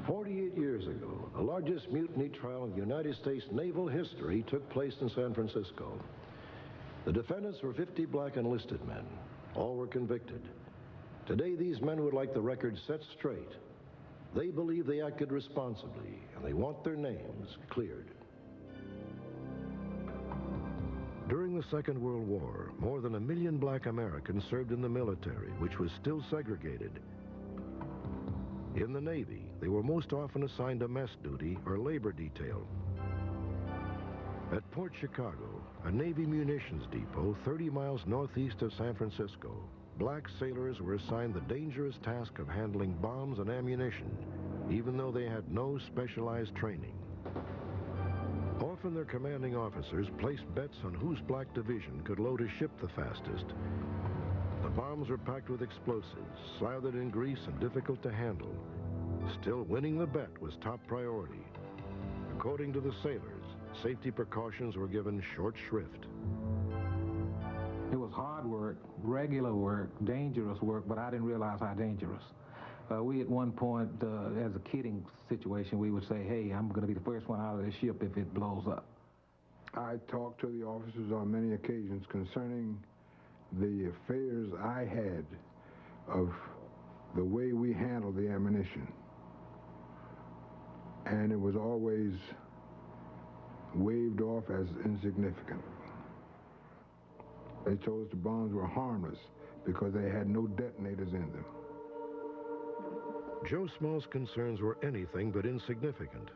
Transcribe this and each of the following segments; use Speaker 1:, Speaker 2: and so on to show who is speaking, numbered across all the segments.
Speaker 1: 48 years ago, the largest mutiny trial in United States naval history took place in San Francisco. The defendants were 50 black enlisted men. All were convicted. Today, these men would like the record set straight. They believe they acted responsibly, and they want their names cleared. During the Second World War, more than 1 million black Americans served in the military, which was still segregated. In the Navy, they were most often assigned to mess duty or labor detail. At Port Chicago, a Navy munitions depot 30 miles northeast of San Francisco, black sailors were assigned the dangerous task of handling bombs and ammunition, even though they had no specialized training. Often their commanding officers placed bets on whose black division could load a ship the fastest. The bombs were packed with explosives, slathered in grease and difficult to handle. Still, winning the bet was top priority. According to the sailors, safety precautions were given short shrift.
Speaker 2: It was hard work, regular work, dangerous work, but I didn't realize how dangerous. We at one point, as a kidding situation, we would say, hey, I'm going to be the first one out of the ship if it blows up.
Speaker 3: I talked to the officers on many occasions concerning the affairs I had of the way we handled the ammunition. And it was always waved off as insignificant. They told us the bombs were harmless because they had no detonators in them.
Speaker 1: Joe Small's concerns were anything but insignificant.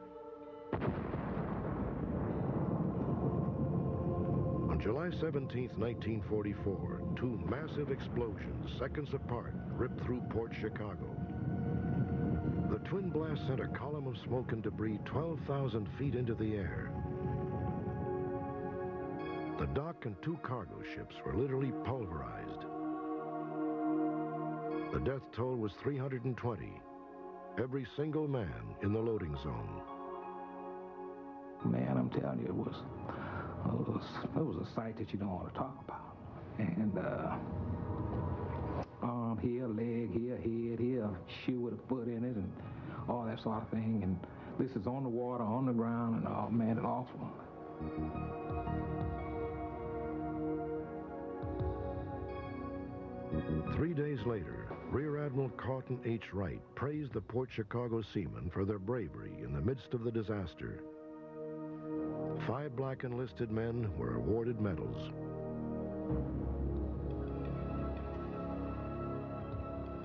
Speaker 1: On July 17, 1944, two massive explosions, seconds apart, ripped through Port Chicago. The twin blasts sent a column of smoke and debris 12,000 feet into the air. The dock and two cargo ships were literally pulverized. The death toll was 320, every single man in the loading zone.
Speaker 2: Man, I'm telling you, it was a sight that you don't want to talk about. And arm here, leg here, head here, shoe with a foot in it, and all that sort of thing. And this is on the water, on the ground, and oh man, it's awful.
Speaker 1: 3 days later, Rear Admiral Carlton H. Wright praised the Port Chicago seamen for their bravery in the midst of the disaster. 5 black enlisted men were awarded medals.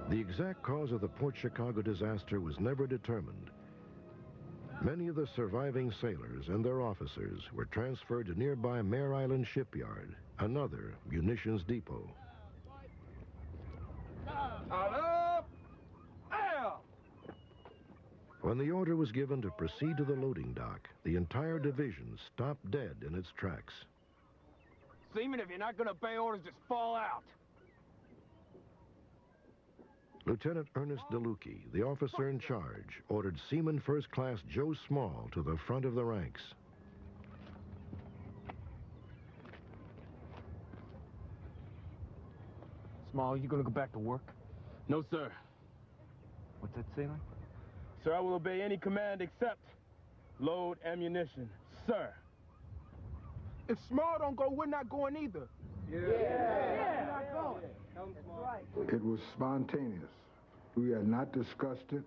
Speaker 1: The exact cause of the Port Chicago disaster was never determined. Many of the surviving sailors and their officers were transferred to nearby Mare Island Shipyard, another munitions depot. When the order was given to proceed to the loading dock, the entire division stopped dead in its tracks.
Speaker 4: Seaman, if you're not going to obey orders, just fall out.
Speaker 1: Lieutenant Ernest DeLucchi, the officer in charge, ordered Seaman First Class Joe Small to the front of the ranks.
Speaker 4: Small, you going to go back to work? No, sir.
Speaker 2: What's that, sailor?
Speaker 4: Sir, I will obey any command except load ammunition. Sir. If Small don't go, we're not going either.
Speaker 3: Yeah. We're not going. Right. It was spontaneous. We had not discussed it.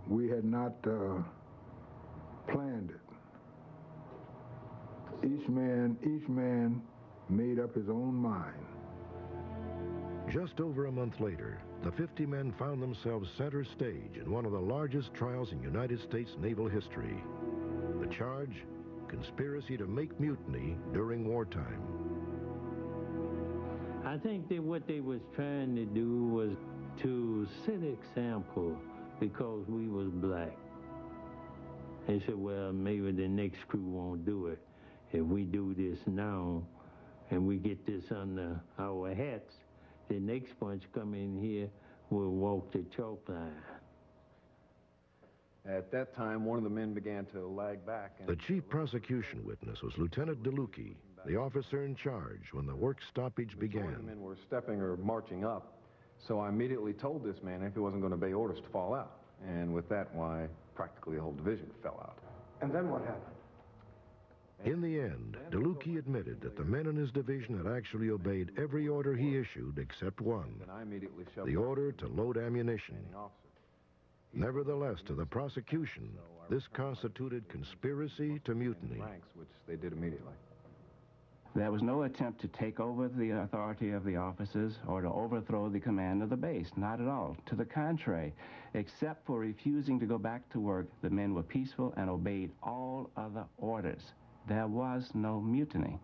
Speaker 3: We had not planned it. Each man made up his own mind.
Speaker 1: Just over a month later, the 50 men found themselves center stage in one of the largest trials in United States naval history. The charge, conspiracy to make mutiny during wartime.
Speaker 5: I think that what they was trying to do was to set example because we was black. They said, well, maybe the next crew won't do it. If we do this now and we get this under our hats, the next bunch come in here will walk the chalk line.
Speaker 6: At that time, one of the men began to lag back.
Speaker 1: The chief prosecution witness was Lieutenant DeLucchi, the officer in charge when the work stoppage began.
Speaker 6: The men were stepping or marching up, so I immediately told this man if he wasn't going to obey orders to fall out. And with that, why, practically the whole division fell out.
Speaker 7: And then what happened?
Speaker 1: In the end, DeLucchi admitted that the men in his division had actually obeyed every order he issued except one,
Speaker 6: Then I immediately shoved
Speaker 1: the
Speaker 6: back
Speaker 1: order
Speaker 6: to
Speaker 1: to load ammunition.
Speaker 6: the officer.
Speaker 1: Nevertheless, to the prosecution, this constituted conspiracy to mutiny.
Speaker 6: Ranks, which they did immediately.
Speaker 8: There was no attempt to take over the authority of the officers or to overthrow the command of the base, not at all. To the contrary, except for refusing to go back to work, the men were peaceful and obeyed all other orders. There was no mutiny.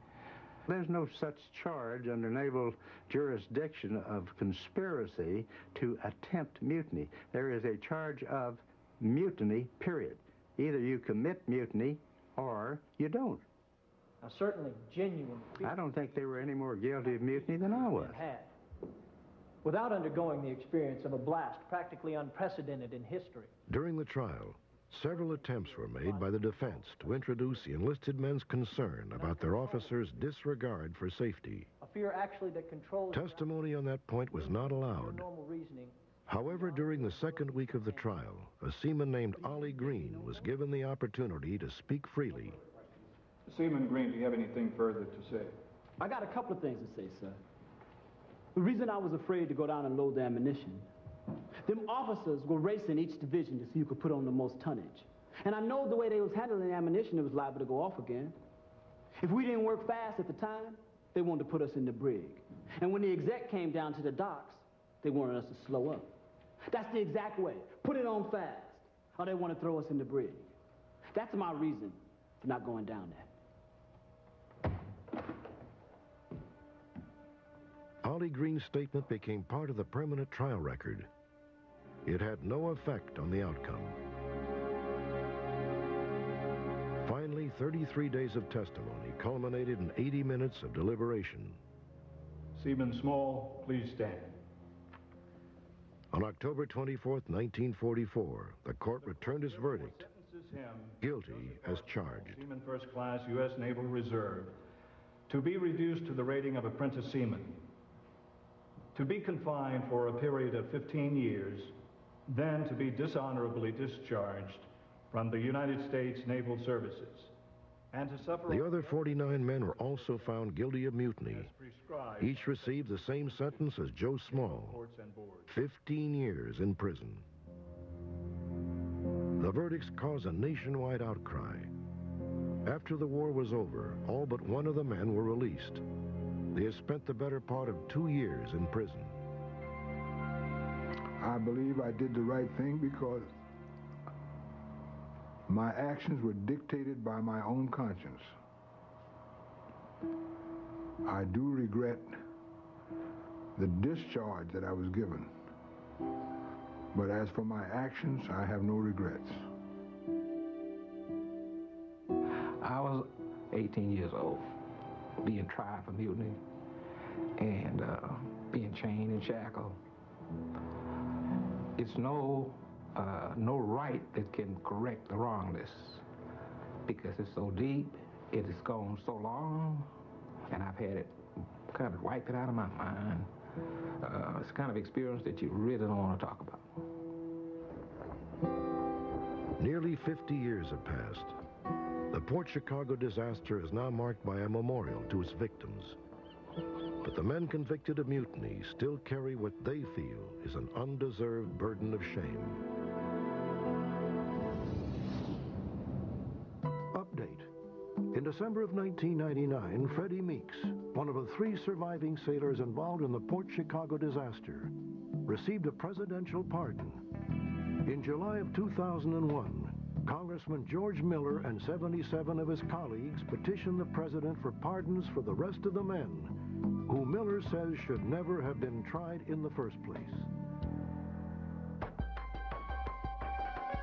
Speaker 9: There's no such charge under naval jurisdiction of conspiracy to attempt mutiny. There is a charge of mutiny, period. Either you commit mutiny or you don't.
Speaker 10: Now, certainly genuine fear.
Speaker 9: I don't think they were any more guilty of mutiny than I was.
Speaker 10: Had. Without undergoing the experience of a blast practically unprecedented in history.
Speaker 1: During the trial, several attempts were made by the defense to introduce the enlisted men's concern about their officers' disregard for safety.
Speaker 10: A fear actually that controls
Speaker 1: Testimony on that point was not allowed.
Speaker 10: normal reasoning.
Speaker 1: However, during the second week of the trial, a seaman named Ollie Green was given the opportunity to speak freely.
Speaker 11: Seaman Green, do you have anything further to say?
Speaker 12: I got a couple of things to say, sir. The reason I was afraid to go down and load the ammunition, them officers were racing each division to see who could put on the most tonnage. And I know the way they was handling the ammunition, it was liable to go off again. If we didn't work fast at the time, they wanted to put us in the brig. And when the exec came down to the docks, they wanted us to slow up. That's the exact way. Put it on fast, or they want to throw us in the brig. That's my reason for not going down there.
Speaker 1: Ollie Green's statement became part of the permanent trial record. It had no effect on the outcome. Finally, 33 days of testimony culminated in 80 minutes of deliberation.
Speaker 11: Seaman Small, please stand.
Speaker 1: On October 24th, 1944, the court returned its verdict, guilty as charged.
Speaker 11: Seaman First Class, U.S. Naval Reserve, to be reduced to the rating of apprentice seaman, to be confined for a period of 15 years, then to be dishonorably discharged from the United States Naval Services, and to suffer...
Speaker 1: The other 49 men were also found guilty of mutiny. Each received the same sentence as Joe Small, 15 years in prison. The verdicts caused a nationwide outcry. After the war was over, all but one of the men were released. They had spent the better part of 2 years in prison.
Speaker 3: I believe I did the right thing because my actions were dictated by my own conscience. I do regret the discharge that I was given. But as for my actions, I have no regrets.
Speaker 2: I was 18 years old, being tried for mutiny and being chained and shackled. It's no right that can correct the wrongness because it's so deep, it has gone so long, and I've had it kind of wiped it out of my mind. It's the kind of experience that you really don't want to talk about.
Speaker 1: Nearly 50 years have passed. The Port Chicago disaster is now marked by a memorial to its victims. But the men convicted of mutiny still carry what they feel is an undeserved burden of shame. Update. In December of 1999, Freddie Meeks, one of the 3 surviving sailors involved in the Port Chicago disaster, received a presidential pardon. In July of 2001, Congressman George Miller and 77 of his colleagues petitioned the president for pardons for the rest of the men who Miller says should never have been tried in the first place.